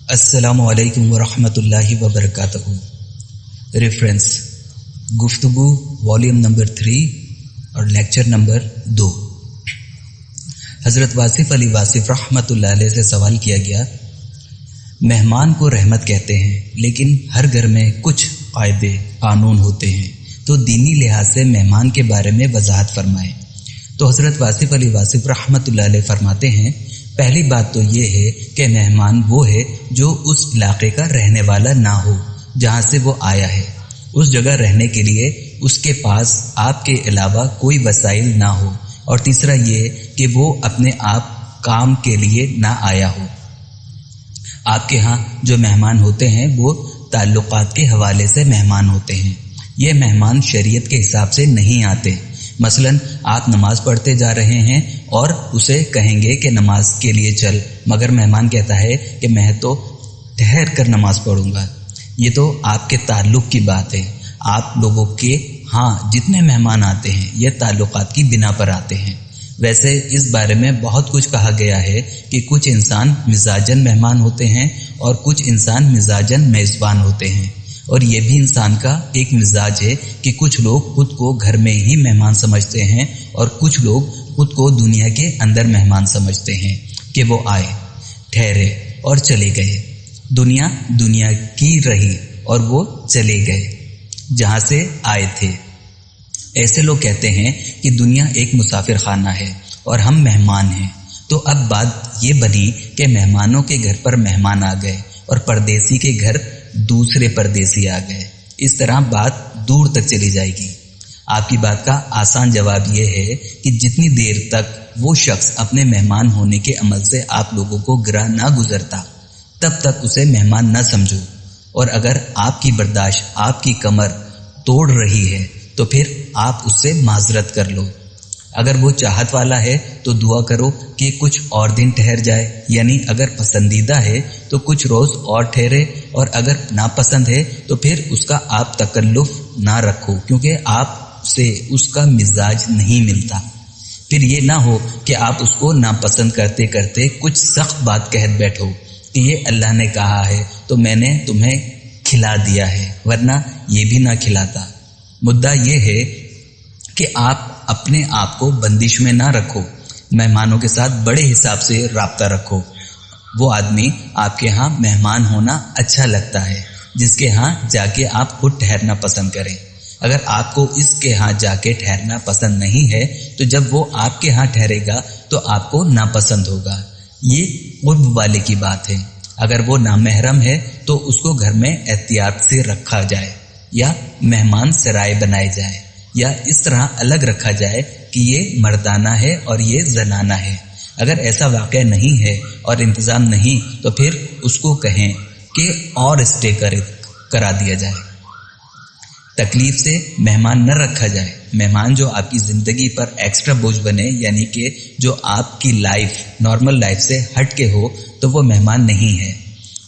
السلام علیکم ورحمۃ اللہ وبرکاتہ۔ ریفرنس: گفتگو والیوم نمبر 3 اور لیکچر نمبر 2۔ حضرت واصف علی واصف رحمۃ اللہ علیہ سے سوال کیا گیا، مہمان کو رحمت کہتے ہیں لیکن ہر گھر میں کچھ قاعدے قانون ہوتے ہیں، تو دینی لحاظ سے مہمان کے بارے میں وضاحت فرمائیں۔ تو حضرت واصف علی واصف رحمۃ اللہ علیہ فرماتے ہیں، پہلی بات تو یہ ہے کہ مہمان وہ ہے جو اس علاقے کا رہنے والا نہ ہو جہاں سے وہ آیا ہے، اس جگہ رہنے کے لیے اس کے پاس آپ کے علاوہ کوئی وسائل نہ ہو، اور تیسرا یہ کہ وہ اپنے آپ کام کے لیے نہ آیا ہو۔ آپ کے ہاں جو مہمان ہوتے ہیں وہ تعلقات کے حوالے سے مہمان ہوتے ہیں، یہ مہمان شریعت کے حساب سے نہیں آتے۔ مثلا آپ نماز پڑھتے جا رہے ہیں اور اسے کہیں گے کہ نماز کے لیے چل، مگر مہمان کہتا ہے کہ میں تو ٹھہر کر نماز پڑھوں گا۔ یہ تو آپ کے تعلق کی بات ہے۔ آپ لوگوں کے ہاں جتنے مہمان آتے ہیں یہ تعلقات کی بنا پر آتے ہیں۔ ویسے اس بارے میں بہت کچھ کہا گیا ہے کہ کچھ انسان مزاجن مہمان ہوتے ہیں اور کچھ انسان مزاجن میزبان ہوتے ہیں، اور یہ بھی انسان کا ایک مزاج ہے کہ کچھ لوگ خود کو گھر میں ہی مہمان سمجھتے ہیں اور کچھ لوگ خود کو دنیا کے اندر مہمان سمجھتے ہیں کہ وہ آئے، ٹھہرے اور چلے گئے۔ دنیا کی رہی اور وہ چلے گئے جہاں سے آئے تھے۔ ایسے لوگ کہتے ہیں کہ دنیا ایک مسافر خانہ ہے اور ہم مہمان ہیں۔ تو اب بات یہ بنی کہ مہمانوں کے گھر پر مہمان آ گئے اور پردیسی کے گھر دوسرے پردیسی آ گئے، اس طرح بات دور تک چلی جائے گی۔ آپ کی بات کا آسان جواب یہ ہے کہ جتنی دیر تک وہ شخص اپنے مہمان ہونے کے عمل سے آپ لوگوں کو گرہ نہ گزرتا تب تک اسے مہمان نہ سمجھو، اور اگر آپ کی برداشت آپ کی کمر توڑ رہی ہے تو پھر آپ اس سے معذرت کر لو۔ اگر وہ چاہت والا ہے تو دعا کرو کہ کچھ اور دن ٹھہر جائے، یعنی اگر پسندیدہ ہے تو کچھ روز اور ٹھہرے، اور اگر ناپسند ہے تو پھر اس کا آپ تکلف نہ رکھو، کیونکہ آپ سے اس کا مزاج نہیں ملتا۔ پھر یہ نہ ہو کہ آپ اس کو ناپسند کرتے کرتے کچھ سخت بات کہہ بیٹھو کہ یہ اللہ نے کہا ہے تو میں نے تمہیں کھلا دیا ہے، ورنہ یہ بھی نہ کھلاتا۔ مدعا یہ ہے کہ آپ اپنے آپ کو بندش میں نہ رکھو، مہمانوں کے ساتھ بڑے حساب سے رابطہ رکھو۔ وہ آدمی آپ کے ہاں مہمان ہونا اچھا لگتا ہے جس کے ہاں جا کے آپ خود ٹھہرنا پسند کریں۔ اگر آپ کو اس کے ہاں جا کے ٹھہرنا پسند نہیں ہے تو جب وہ آپ کے ہاں ٹھہرے گا تو آپ کو ناپسند ہوگا۔ یہ قرب والے کی بات ہے۔ اگر وہ نامحرم ہے تو اس کو گھر میں احتیاط سے رکھا جائے، یا مہمان سرائے بنائے جائے، یا اس طرح الگ رکھا جائے کہ یہ مردانہ ہے اور یہ زنانہ ہے۔ اگر ایسا واقع نہیں ہے اور انتظام نہیں تو پھر اس کو کہیں کہ اور اسٹے کرا دیا جائے۔ تکلیف سے مہمان نہ رکھا جائے۔ مہمان جو آپ کی زندگی پر ایکسٹرا بوجھ بنے، یعنی کہ جو آپ کی نارمل لائف سے ہٹ کے ہو، تو وہ مہمان نہیں ہے۔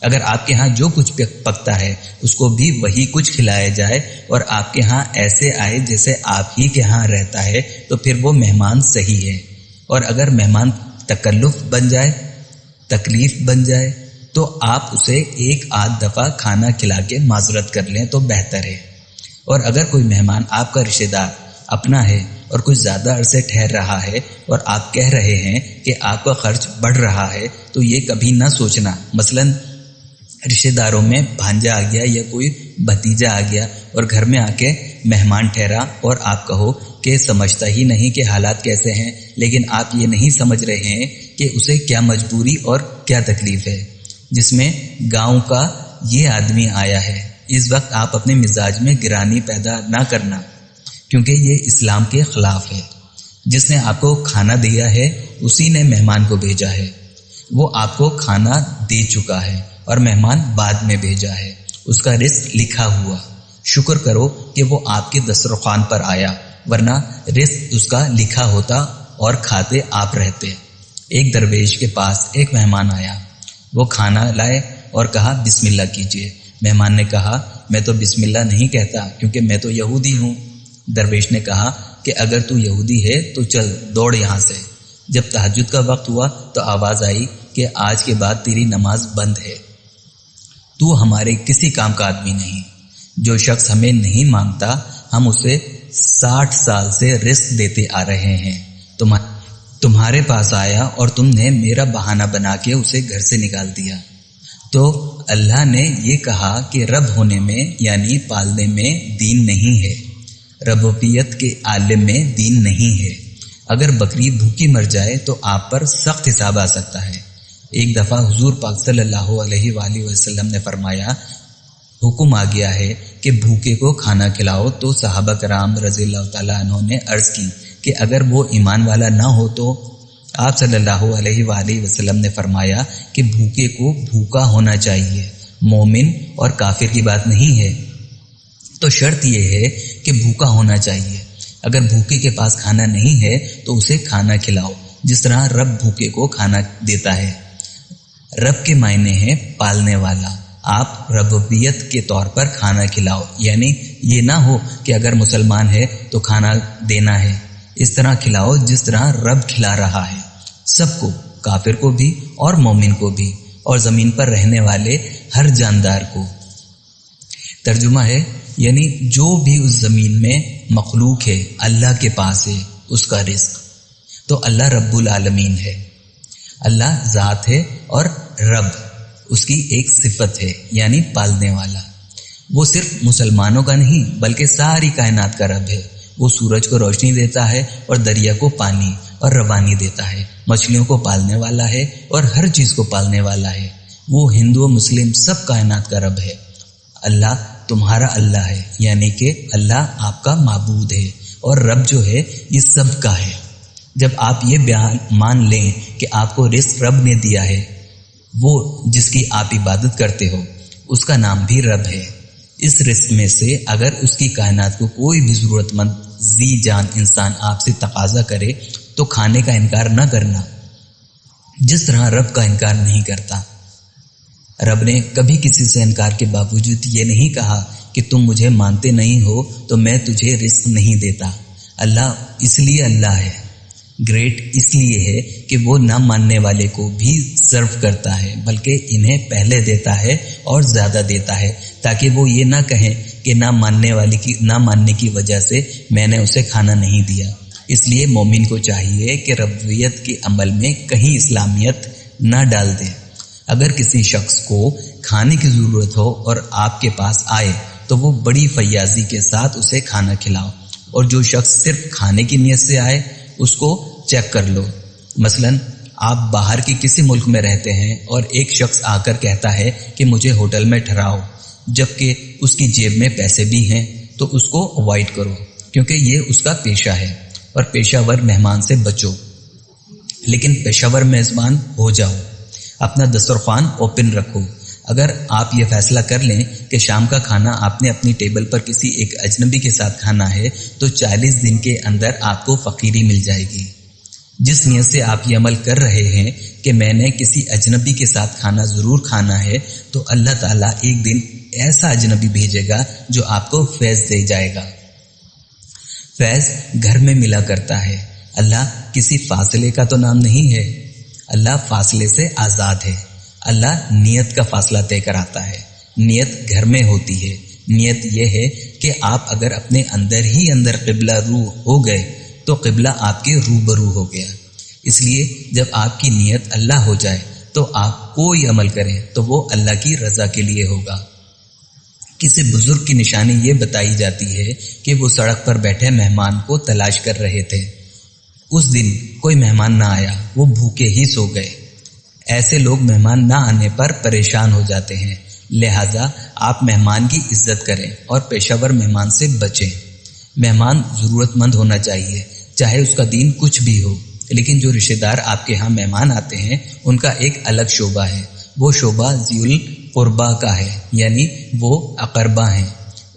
اگر آپ کے ہاں جو کچھ پکتا ہے اس کو بھی وہی کچھ کھلایا جائے اور آپ کے ہاں ایسے آئے جیسے آپ ہی کے ہاں رہتا ہے تو پھر وہ مہمان صحیح ہے۔ اور اگر مہمان تکلیف بن جائے تو آپ اسے ایک آدھ دفعہ کھانا کھلا کے معذرت کر لیں تو بہتر ہے۔ اور اگر کوئی مہمان آپ کا رشتہ دار اپنا ہے اور کچھ زیادہ عرصے ٹھہر رہا ہے اور آپ کہہ رہے ہیں کہ آپ کا خرچ بڑھ رہا ہے، تو یہ کبھی نہ سوچنا، مثلا رشتہ داروں میں بھانجا آ گیا یا کوئی بھتیجا آ گیا اور گھر میں آ کے مہمان ٹھہرا، اور آپ کہو کہ سمجھتا ہی نہیں کہ حالات کیسے ہیں، لیکن آپ یہ نہیں سمجھ رہے ہیں کہ اسے کیا مجبوری اور کیا تکلیف ہے جس میں گاؤں کا یہ آدمی آیا ہے۔ اس وقت آپ اپنے مزاج میں گرانی پیدا نہ کرنا، کیونکہ یہ اسلام کے خلاف ہے۔ جس نے آپ کو کھانا دیا ہے اسی نے مہمان کو بھیجا ہے، وہ آپ کو کھانا دے چکا ہے اور مہمان بعد میں بھیجا ہے، اس کا رزق لکھا ہوا۔ شکر کرو کہ وہ آپ کے دسترخوان پر آیا، ورنہ رزق اس کا لکھا ہوتا اور کھاتے آپ رہتے۔ ایک درویش کے پاس ایک مہمان آیا، وہ کھانا لائے اور کہا بسم اللہ کیجئے۔ مہمان نے کہا میں تو بسم اللہ نہیں کہتا کیونکہ میں تو یہودی ہوں۔ درویش نے کہا کہ اگر تو یہودی ہے تو چل دوڑ یہاں سے۔ جب تہجد کا وقت ہوا تو آواز آئی کہ آج کے بعد تیری نماز بند ہے۔ تو ہمارے کسی کام کا آدمی نہیں. جو شخص ہمیں نہیں مانگتا ہم اسے 60 سال سے رزق دیتے آ رہے ہیں. تمہارے پاس آیا اور تم نے میرا بہانہ بنا کے اسے گھر سے نکال دیا. تو اللہ نے یہ کہا کہ رب ہونے میں یعنی پالنے میں دین نہیں ہے، ربوبیت کے عالم میں دین نہیں ہے. اگر بکری بھوکی مر جائے تو آپ پر سخت حساب آ سکتا ہے. ایک دفعہ حضور پاک صلی اللہ علیہ وآلہ وسلم نے فرمایا، حکم آ گیا ہے کہ بھوکے کو کھانا کھلاؤ. تو صحابہ کرام رضی اللہ تعالیٰ عنہ نے عرض کی کہ اگر وہ ایمان والا نہ ہو تو؟ آپ صلی اللہ علیہ وآلہ وسلم نے فرمایا کہ بھوکے کو بھوکا ہونا چاہیے، مومن اور کافر کی بات نہیں ہے. تو شرط یہ ہے کہ بھوکا ہونا چاہیے. اگر بھوکے کے پاس کھانا نہیں ہے تو اسے کھانا کھلاؤ، جس طرح رب بھوکے کو کھانا دیتا ہے. رب کے معنی ہے پالنے والا. آپ ربوبیت کے طور پر کھانا کھلاؤ، یعنی یہ نہ ہو کہ اگر مسلمان ہے تو کھانا دینا ہے. اس طرح کھلاؤ جس طرح رب کھلا رہا ہے، سب کو، کافر کو بھی اور مومن کو بھی، اور زمین پر رہنے والے ہر جاندار کو. ترجمہ ہے یعنی جو بھی اس زمین میں مخلوق ہے اللہ کے پاس ہے اس کا رزق. تو اللہ رب العالمین ہے. اللہ ذات ہے اور رب اس کی ایک صفت ہے یعنی پالنے والا. وہ صرف مسلمانوں کا نہیں بلکہ ساری کائنات کا رب ہے. وہ سورج کو روشنی دیتا ہے اور دریا کو پانی اور روانی دیتا ہے. مچھلیوں کو پالنے والا ہے اور ہر چیز کو پالنے والا ہے. وہ ہندو مسلم سب کائنات کا رب ہے. اللہ تمہارا اللہ ہے، یعنی کہ اللہ آپ کا معبود ہے اور رب جو ہے یہ سب کا ہے. جب آپ یہ بیان مان لیں کہ آپ کو رزق رب نے دیا ہے، وہ جس کی آپ عبادت کرتے ہو اس کا نام بھی رب ہے. اس رزق میں سے اگر اس کی کائنات کو کوئی بھی ضرورت مند ذی جان انسان آپ سے تقاضا کرے تو کھانے کا انکار نہ کرنا، جس طرح رب کا انکار نہیں کرتا. رب نے کبھی کسی سے انکار کے باوجود یہ نہیں کہا کہ تم مجھے مانتے نہیں ہو تو میں تجھے رزق نہیں دیتا. اللہ اس لیے اللہ ہے، گریٹ اس لیے ہے کہ وہ نہ ماننے والے کو بھی سرو کرتا ہے، بلکہ انہیں پہلے دیتا ہے اور زیادہ دیتا ہے، تاکہ وہ یہ نہ کہیں کہ نہ ماننے کی وجہ سے میں نے اسے کھانا نہیں دیا. اس لیے مومن کو چاہیے کہ ربوبیت کے عمل میں کہیں اسلامیت نہ ڈال دے. اگر کسی شخص کو کھانے کی ضرورت ہو اور آپ کے پاس آئے تو وہ بڑی فیاضی کے ساتھ اسے کھانا کھلاؤ، اور جو شخص صرف کھانے کی نیت سے آئے اس کو چیک کر لو. مثلا آپ باہر کے کسی ملک میں رہتے ہیں اور ایک شخص آ کر کہتا ہے کہ مجھے ہوٹل میں ٹھہراؤ، جبکہ اس کی جیب میں پیسے بھی ہیں، تو اس کو اوائڈ کرو، کیونکہ یہ اس کا پیشہ ہے. اور پیشہ ور مہمان سے بچو، لیکن پیشہ ور میزبان ہو جاؤ. اپنا دسترخوان اوپن رکھو. اگر آپ یہ فیصلہ کر لیں کہ شام کا کھانا آپ نے اپنی ٹیبل پر کسی ایک اجنبی کے ساتھ کھانا ہے تو 40 دن کے اندر آپ کو فقیری مل جائے گی. جس نیت سے آپ یہ عمل کر رہے ہیں کہ میں نے کسی اجنبی کے ساتھ کھانا ضرور کھانا ہے، تو اللہ تعالیٰ ایک دن ایسا اجنبی بھیجے گا جو آپ کو فیض دے جائے گا. فیض گھر میں ملا کرتا ہے. اللہ کسی فاصلے کا تو نام نہیں ہے. اللہ فاصلے سے آزاد ہے. اللہ نیت کا فاصلہ طے کراتا ہے. نیت گھر میں ہوتی ہے. نیت یہ ہے کہ آپ اگر اپنے اندر ہی اندر قبلہ رو ہو گئے تو قبلہ آپ کے روبرو ہو گیا. اس لیے جب آپ کی نیت اللہ ہو جائے تو آپ کوئی عمل کریں تو وہ اللہ کی رضا کے لیے ہوگا. کسی بزرگ کی نشانی یہ بتائی جاتی ہے کہ وہ سڑک پر بیٹھے مہمان کو تلاش کر رہے تھے. اس دن کوئی مہمان نہ آیا، وہ بھوکے ہی سو گئے. ایسے لوگ مہمان نہ آنے پر پریشان ہو جاتے ہیں. لہذا آپ مہمان کی عزت کریں اور پیشہ ور مہمان سے بچیں. مہمان ضرورت مند ہونا چاہیے، چاہے اس کا دین کچھ بھی ہو. لیکن جو رشتہ دار آپ کے ہاں مہمان آتے ہیں ان کا ایک الگ شعبہ ہے. وہ شعبہ ذی القربہ کا ہے، یعنی وہ اقربا ہیں.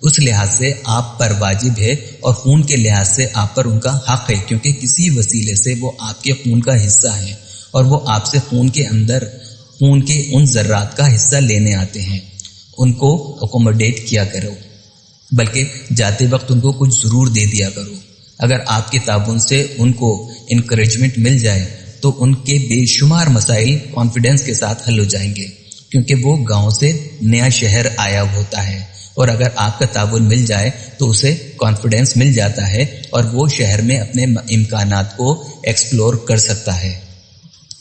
اس لحاظ سے آپ پر واجب ہے اور خون کے لحاظ سے آپ پر ان کا حق ہے، کیونکہ کسی وسیلے سے وہ آپ کے خون کا حصہ ہیں اور وہ آپ سے خون کے ان ذرات کا حصہ لینے آتے ہیں. ان کو اکوموڈیٹ کیا کرو، بلکہ جاتے وقت ان کو کچھ ضرور دے دیا کرو. اگر آپ کے تعاون سے ان کو انکریجمنٹ مل جائے تو ان کے بے شمار مسائل کانفیڈنس کے ساتھ حل ہو جائیں گے، کیونکہ وہ گاؤں سے نیا شہر آیا ہوتا ہے، اور اگر آپ کا تعاون مل جائے تو اسے کانفیڈنس مل جاتا ہے اور وہ شہر میں اپنے امکانات کو ایکسپلور کر سکتا ہے،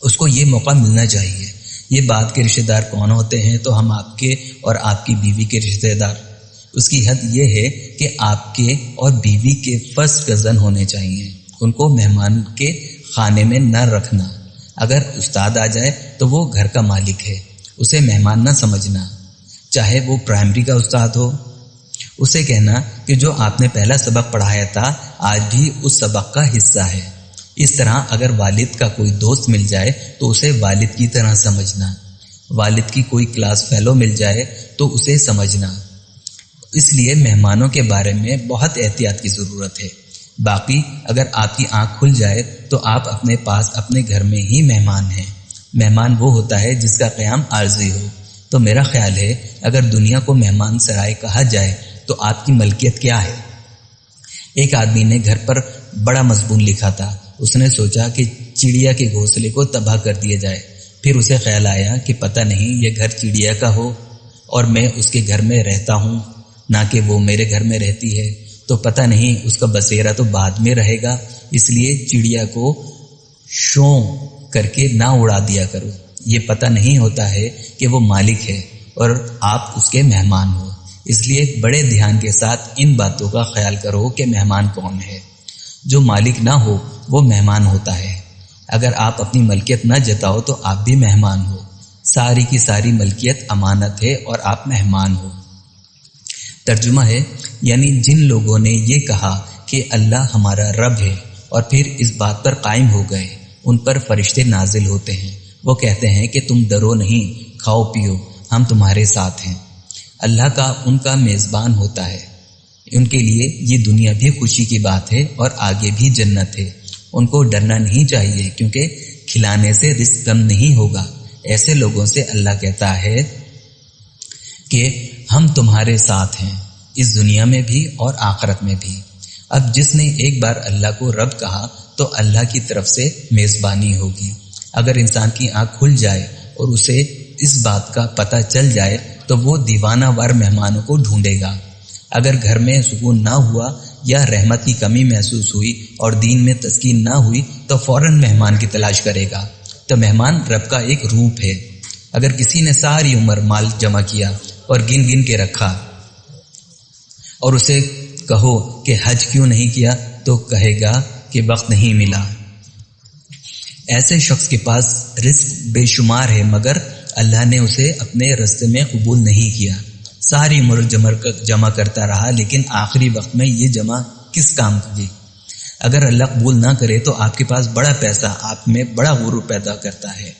اس کو یہ موقع ملنا چاہیے۔ یہ بات کے رشتہ دار کون ہوتے ہیں؟ تو ہم آپ کے اور آپ کی بیوی کے رشتہ دار۔ اس کی حد یہ ہے کہ آپ کے اور بیوی کے فرسٹ کزن ہونے چاہیے، ان کو مہمان کے خانے میں نہ رکھنا۔ اگر استاد آ جائے تو وہ گھر کا مالک ہے، اسے مہمان نہ سمجھنا، چاہے وہ پرائمری کا استاد ہو۔ اسے کہنا کہ جو آپ نے پہلا سبق پڑھایا تھا آج بھی اس سبق کا حصہ ہے۔ اس طرح اگر والد کا کوئی دوست مل جائے تو اسے والد کی طرح سمجھنا، والد کی کوئی کلاس فیلو مل جائے تو اسے سمجھنا۔ اس لیے مہمانوں کے بارے میں بہت احتیاط کی ضرورت ہے۔ باقی اگر آپ کی آنکھ کھل جائے تو آپ اپنے پاس اپنے گھر میں ہی مہمان ہیں۔ مہمان وہ ہوتا ہے جس کا قیام عارضی ہو۔ تو میرا خیال ہے اگر دنیا کو مہمان سرائے کہا جائے تو آپ کی ملکیت کیا ہے؟ ایک آدمی نے گھر پر بڑا مضمون لکھا تھا۔ اس نے سوچا کہ چڑیا کے گھونسلے کو تباہ کر دیا جائے۔ پھر اسے خیال آیا کہ پتہ نہیں یہ گھر چڑیا کا ہو اور میں اس کے گھر میں رہتا ہوں، نہ کہ وہ میرے گھر میں رہتی ہے، تو پتہ نہیں اس کا بسیرا تو بعد میں رہے گا، اس لیے چڑیا کو شوں کر کے نہ اڑا دیا کرو۔ یہ پتہ نہیں ہوتا ہے کہ وہ مالک ہے اور آپ اس کے مہمان ہو، اس لیے بڑے دھیان کے ساتھ ان باتوں کا خیال کرو کہ مہمان کون ہے۔ جو مالک نہ ہو وہ مہمان ہوتا ہے۔ اگر آپ اپنی ملکیت نہ جتاؤ تو آپ بھی مہمان ہو۔ ساری کی ساری ملکیت امانت ہے اور آپ مہمان ہو۔ ترجمہ ہے، یعنی جن لوگوں نے یہ کہا کہ اللہ ہمارا رب ہے اور پھر اس بات پر قائم ہو گئے، ان پر فرشتے نازل ہوتے ہیں، وہ کہتے ہیں کہ تم ڈرو نہیں، کھاؤ پیو، ہم تمہارے ساتھ ہیں۔ اللہ کا ان کا میزبان ہوتا ہے، ان کے لیے یہ دنیا بھی خوشی کی بات ہے اور آگے بھی جنت ہے۔ ان کو ڈرنا نہیں چاہیے کیونکہ کھلانے سے رزق کم نہیں ہوگا۔ ایسے لوگوں سے اللہ کہتا ہے کہ ہم تمہارے ساتھ ہیں، اس دنیا میں بھی اور آخرت میں بھی۔ اب جس نے ایک بار اللہ کو رب کہا تو اللہ کی طرف سے میزبانی ہوگی۔ اگر انسان کی آنکھ کھل جائے اور اسے اس بات کا پتہ چل جائے تو وہ دیوانہ وار مہمانوں کو ڈھونڈے گا۔ اگر گھر میں سکون نہ ہوا یا رحمت کی کمی محسوس ہوئی اور دین میں تسکین نہ ہوئی تو فوراً مہمان کی تلاش کرے گا۔ تو مہمان رب کا ایک روپ ہے۔ اگر کسی نے ساری عمر مال جمع کیا اور گن گن کے رکھا اور اسے کہو کہ حج کیوں نہیں کیا تو کہے گا کہ وقت نہیں ملا۔ ایسے شخص کے پاس رزق بے شمار ہے مگر اللہ نے اسے اپنے راستے میں قبول نہیں کیا۔ ساری عمر جمع کرتا رہا لیکن آخری وقت میں یہ جمع کس کام کی؟ اگر اللہ قبول نہ کرے تو آپ کے پاس بڑا پیسہ آپ میں بڑا غرور پیدا کرتا ہے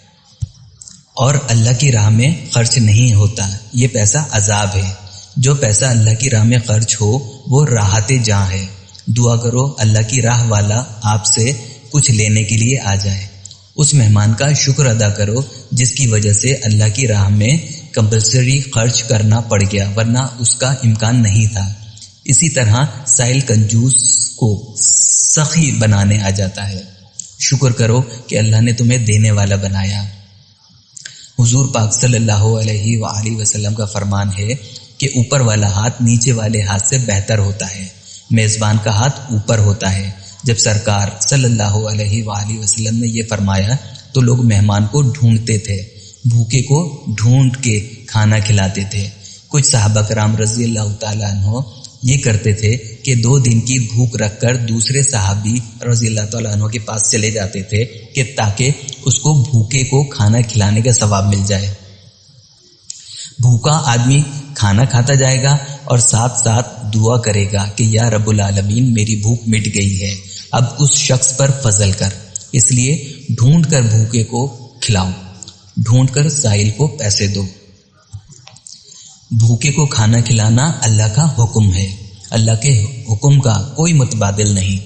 اور اللہ کی راہ میں خرچ نہیں ہوتا۔ یہ پیسہ عذاب ہے۔ جو پیسہ اللہ کی راہ میں خرچ ہو وہ راحت جاں ہے۔ دعا کرو اللہ کی راہ والا آپ سے کچھ لینے کے لیے آ جائے۔ اس مہمان کا شکر ادا کرو جس کی وجہ سے اللہ کی راہ میں کمپلسری خرچ کرنا پڑ گیا، ورنہ اس کا امکان نہیں تھا۔ اسی طرح سائل کنجوس کو سخی بنانے آ جاتا ہے۔ شکر کرو کہ اللہ نے تمہیں دینے والا بنایا۔ حضور پاک صلی اللہ علیہ وآلہ وسلم کا فرمان ہے کہ اوپر والا ہاتھ نیچے والے ہاتھ سے بہتر ہوتا ہے، میزبان کا ہاتھ اوپر ہوتا ہے۔ جب سرکار صلی اللہ علیہ وآلہ وسلم نے یہ فرمایا تو لوگ مہمان کو ڈھونڈتے تھے، بھوکے کو ڈھونڈ کے کھانا کھلاتے تھے۔ کچھ صحابہ کرام رضی اللہ تعالیٰ عنہ یہ کرتے تھے کہ 2 دن کی بھوک رکھ کر دوسرے صحابی رضی اللہ تعالیٰ عنہ کے پاس چلے جاتے تھے کہ تاکہ اس کو بھوکے کو کھانا کھلانے کا ثواب مل جائے۔ بھوکا آدمی کھانا کھاتا جائے گا اور ساتھ ساتھ دعا کرے گا کہ یا رب العالمین میری بھوک مٹ گئی ہے، اب اس شخص پر فضل کر۔ اس لیے ڈھونڈ کر بھوکے کو کھلاؤ، ڈھونڈ کر سائل کو پیسے دو۔ بھوکے کو کھانا کھلانا اللہ کا حکم ہے، اللہ کے حکم کا کوئی متبادل نہیں۔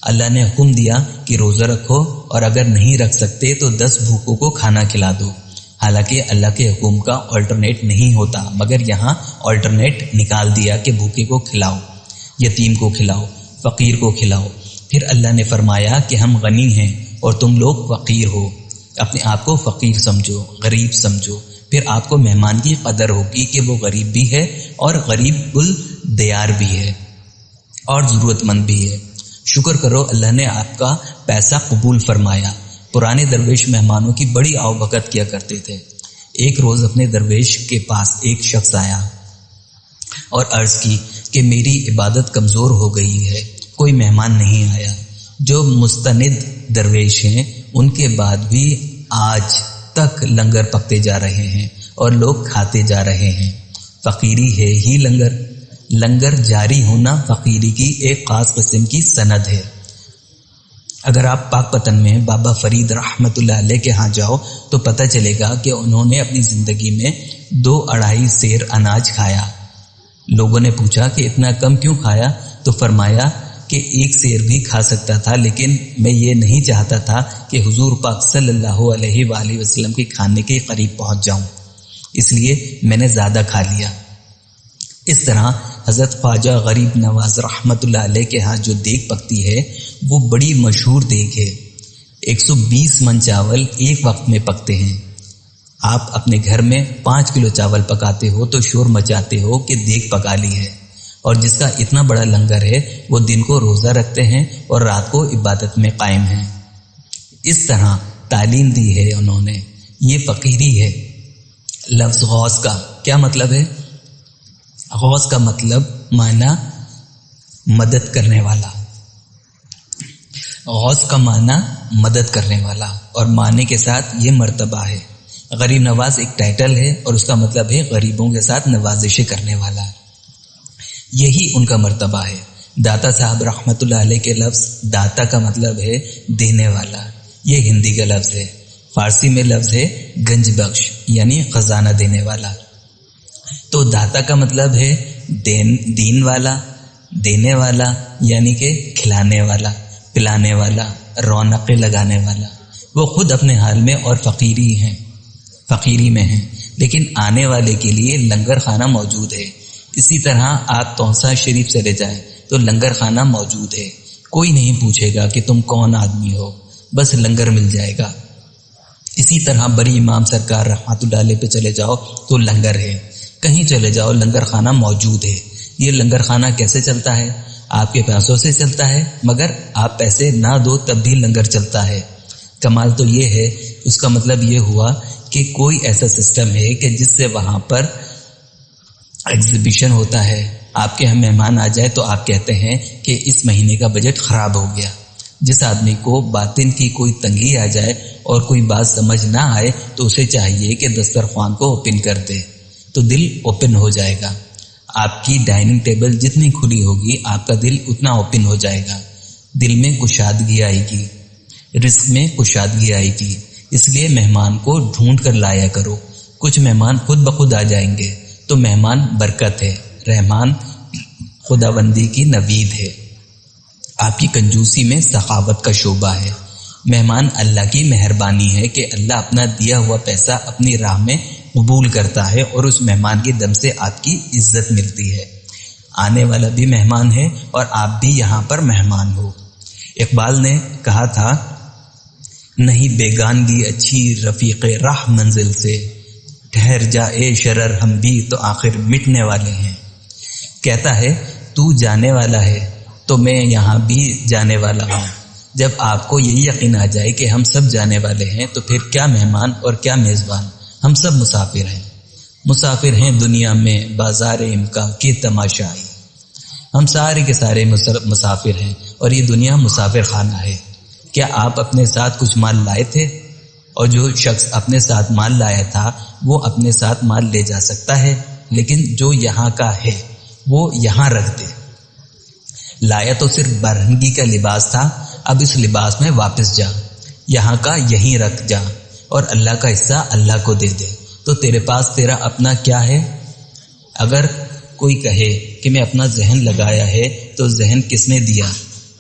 اللہ نے حکم دیا کہ روزہ رکھو اور اگر نہیں رکھ سکتے تو 10 بھوکوں کو کھانا کھلا دو۔ حالانکہ اللہ کے حکم کا آلٹرنیٹ نہیں ہوتا، مگر یہاں آلٹرنیٹ نکال دیا کہ بھوکے کو کھلاؤ، یتیم کو کھلاؤ، فقیر کو کھلاؤ۔ پھر اللہ نے فرمایا کہ ہم غنی ہیں اور تم لوگ فقیر ہو، اپنے آپ کو فقیر سمجھو، غریب سمجھو۔ پھر آپ کو مہمان کی قدر ہوگی کہ وہ غریب بھی ہے اور غریب الدیار بھی ہے اور ضرورت مند بھی ہے۔ شکر کرو اللہ نے آپ کا پیسہ قبول فرمایا۔ پرانے درویش مہمانوں کی بڑی آؤ بھگت کیا کرتے تھے۔ ایک روز اپنے درویش کے پاس ایک شخص آیا اور عرض کی کہ میری عبادت کمزور ہو گئی ہے، کوئی مہمان نہیں آیا۔ جو مستند درویش ہیں ان کے بعد بھی آج تک لنگر پکتے جا رہے ہیں اور لوگ کھاتے جا رہے ہیں۔ فقیری ہے ہی لنگر جاری ہونا فقیری کی ایک خاص قسم کی سند ہے۔ اگر آپ پاک پتن میں بابا فرید رحمت اللہ علیہ کے ہاں جاؤ تو پتہ چلے گا کہ انہوں نے اپنی زندگی میں 2-2.5 سیر اناج کھایا۔ لوگوں نے پوچھا کہ اتنا کم کیوں کھایا؟ تو فرمایا کہ 1 سیر بھی کھا سکتا تھا، لیکن میں یہ نہیں چاہتا تھا کہ حضور پاک صلی اللہ علیہ وآلہ وسلم کے کھانے کے قریب پہنچ جاؤں، اس لیے میں نے زیادہ کھا لیا۔ اس طرح حضرت خواجہ غریب نواز رحمت اللہ علیہ کے ہاں جو دیگ پکتی ہے وہ بڑی مشہور دیگ ہے۔ 120 من چاول ایک وقت میں پکتے ہیں۔ آپ اپنے گھر میں 5 کلو چاول پکاتے ہو تو شور مچاتے ہو کہ دیگ پکا لی ہے، اور جس کا اتنا بڑا لنگر ہے وہ دن کو روزہ رکھتے ہیں اور رات کو عبادت میں قائم ہیں۔ اس طرح تعلیم دی ہے انہوں نے۔ یہ فقیری ہے۔ لفظ غوث کا کیا مطلب ہے؟ غوث کا مطلب معنی مدد کرنے والا۔ غوث کا معنی مدد کرنے والا اور معنی کے ساتھ یہ مرتبہ ہے۔ غریب نواز ایک ٹائٹل ہے اور اس کا مطلب ہے غریبوں کے ساتھ نوازشیں کرنے والا۔ یہی ان کا مرتبہ ہے۔ داتا صاحب رحمت اللہ علیہ کے لفظ داتا کا مطلب ہے دینے والا، یہ ہندی کا لفظ ہے۔ فارسی میں لفظ ہے گنج بخش، یعنی خزانہ دینے والا۔ تو داتا کا مطلب ہے دین والا، دینے والا یعنی کہ کھلانے والا، پلانے والا، رونقیں لگانے والا۔ وہ خود اپنے حال میں اور فقیری میں ہیں، لیکن آنے والے کے لیے لنگر خانہ موجود ہے۔ اسی طرح آپ توسا شریف چلے جائیں تو لنگر خانہ موجود ہے۔ کوئی نہیں پوچھے گا کہ تم کون آدمی ہو، بس لنگر مل جائے گا۔ اسی طرح بڑی امام سرکار رحمت اللہ علیہ پہ چلے جاؤ تو لنگر ہے، کہیں چلے جاؤ لنگر خانہ موجود ہے۔ یہ لنگر خانہ کیسے چلتا ہے؟ آپ کے پیسوں سے چلتا ہے، مگر آپ پیسے نہ دو تب بھی لنگر چلتا ہے۔ کمال تو یہ ہے، اس کا مطلب یہ ہوا کہ کوئی ایسا سسٹم ہے کہ جس سے وہاں پر ایگزیبیشن ہوتا ہے۔ آپ کے ہم مہمان آ جائے تو آپ کہتے ہیں کہ اس مہینے کا بجٹ خراب ہو گیا۔ جس آدمی کو باطن کی کوئی تنگی آ جائے اور کوئی بات سمجھ نہ آئے تو اسے چاہیے کہ دسترخوان کو اوپن کر دے تو دل اوپن ہو جائے گا۔ آپ کی ڈائننگ ٹیبل جتنی کھلی ہوگی آپ کا دل اتنا اوپن ہو جائے گا۔ دل میں کشادگی آئے گی، رزق میں کشادگی آئے گی۔ اس لیے مہمان کو ڈھونڈ کر لایا کرو۔ کچھ مہمان خود بخود آ جائیں گے تو مہمان برکت ہے، رحمان خداوندی کی نوید ہے۔ آپ کی کنجوسی میں سخاوت کا شعبہ ہے۔ مہمان اللہ کی مہربانی ہے کہ اللہ اپنا دیا ہوا پیسہ اپنی راہ میں قبول کرتا ہے اور اس مہمان کے دم سے آپ کی عزت ملتی ہے۔ آنے والا بھی مہمان ہے اور آپ بھی یہاں پر مہمان ہو۔ اقبال نے کہا تھا، نہیں بیگانگی اچھی رفیق راہ منزل سے، ٹھہر جا اے شرر ہم بھی تو آخر مٹنے والے ہیں۔ کہتا ہے تو جانے والا ہے تو میں یہاں بھی جانے والا ہوں۔ جب آپ کو یہی یقین آ جائے کہ ہم سب جانے والے ہیں تو پھر کیا مہمان اور کیا میزبان، ہم سب مسافر ہیں دنیا میں بازار امکا کی تماشائی۔ ہم سارے کے سارے مسافر ہیں اور یہ دنیا مسافر خانہ ہے۔ کیا آپ اپنے ساتھ کچھ مال لائے تھے؟ اور جو شخص اپنے ساتھ مال لایا تھا وہ اپنے ساتھ مال لے جا سکتا ہے، لیکن جو یہاں کا ہے وہ یہاں رکھ دے۔ لایا تو صرف برہنگی کا لباس تھا، اب اس لباس میں واپس جا، یہاں کا یہیں رکھ جا اور اللہ کا حصہ اللہ کو دے دے۔ تو تیرے پاس تیرا اپنا کیا ہے؟ اگر کوئی کہے کہ میں اپنا ذہن لگایا ہے تو ذہن کس نے دیا؟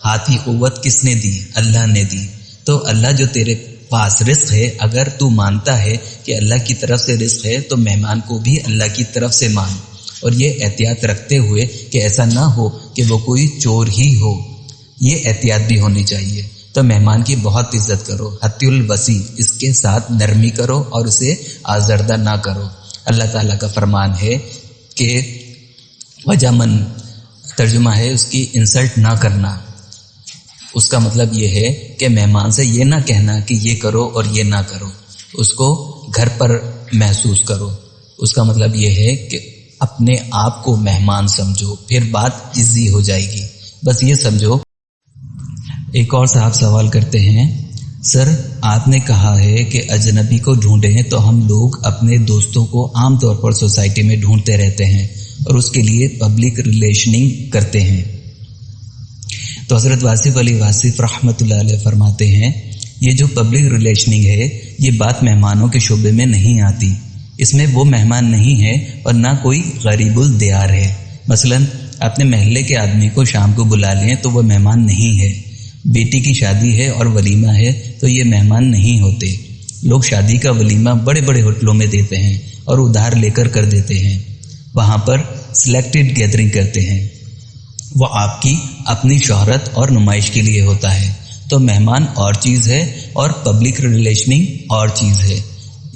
ہاتھی قوت کس نے دی؟ اللہ نے دی۔ تو اللہ جو تیرے پاس رزق ہے، اگر تو مانتا ہے کہ اللہ کی طرف سے رزق ہے تو مہمان کو بھی اللہ کی طرف سے مان، اور یہ احتیاط رکھتے ہوئے کہ ایسا نہ ہو کہ وہ کوئی چور ہی ہو۔ یہ احتیاط بھی ہونی چاہیے۔ تو مہمان کی بہت عزت کرو، حتی الوسیع، اس کے ساتھ نرمی کرو اور اسے آزردہ نہ کرو۔ اللہ تعالیٰ کا فرمان ہے کہ وجہ من ترجمہ ہے اس کی انسلٹ نہ کرنا۔ اس کا مطلب یہ ہے کہ مہمان سے یہ نہ کہنا کہ یہ کرو اور یہ نہ کرو، اس کو گھر پر محسوس کرو۔ اس کا مطلب یہ ہے کہ اپنے آپ کو مہمان سمجھو، پھر بات ایزی ہو جائے گی، بس یہ سمجھو۔ ایک اور صاحب سوال کرتے ہیں، سر آپ نے کہا ہے کہ اجنبی کو ڈھونڈیں، تو ہم لوگ اپنے دوستوں کو عام طور پر سوسائٹی میں ڈھونڈتے رہتے ہیں اور اس کے لیے پبلک ریلیشننگ کرتے ہیں۔ تو حضرت واصف علی واصف رحمۃ اللہ علیہ فرماتے ہیں، یہ جو پبلک ریلیشننگ ہے یہ بات مہمانوں کے شعبے میں نہیں آتی، اس میں وہ مہمان نہیں ہے اور نہ کوئی غریب الدیار ہے۔ مثلا اپنے محلے کے آدمی کو شام کو بلا لیں تو وہ مہمان نہیں ہے، بیٹی کی شادی ہے اور ولیمہ ہے تو یہ مہمان نہیں ہوتے۔ لوگ شادی کا ولیمہ بڑے بڑے ہوٹلوں میں دیتے ہیں اور ادھار لے کر دیتے ہیں، وہاں پر سلیکٹڈ گیدرنگ کرتے ہیں، وہ آپ کی اپنی شہرت اور نمائش کے لیے ہوتا ہے۔ تو مہمان اور چیز ہے اور پبلک ریلیشننگ اور چیز ہے،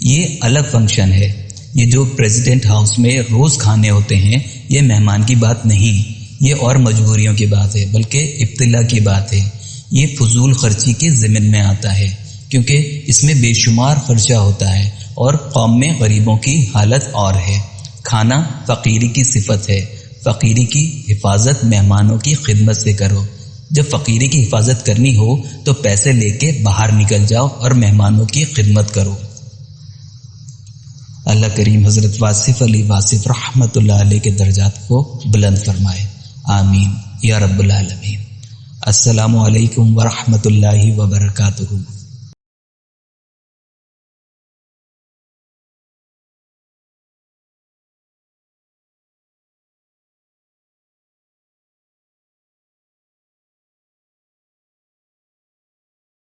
یہ الگ فنکشن ہے۔ یہ جو پریزیڈنٹ ہاؤس میں روز کھانے ہوتے ہیں یہ مہمان کی بات نہیں، یہ اور مجبوریوں کی بات ہے، بلکہ ابتلا کی بات ہے۔ یہ فضول خرچی کے ضمن میں آتا ہے کیونکہ اس میں بے شمار خرچہ ہوتا ہے اور قوم میں غریبوں کی حالت اور ہے۔ کھانا فقیری کی صفت ہے، فقیری کی حفاظت مہمانوں کی خدمت سے کرو۔ جب فقیری کی حفاظت کرنی ہو تو پیسے لے کے باہر نکل جاؤ اور مہمانوں کی خدمت کرو۔ اللہ کریم حضرت واصف علی واصف رحمۃ اللہ علیہ کے درجات کو بلند فرمائے، آمین یا رب العالمین۔ السلام علیکم ورحمۃ اللہ وبرکاتہ۔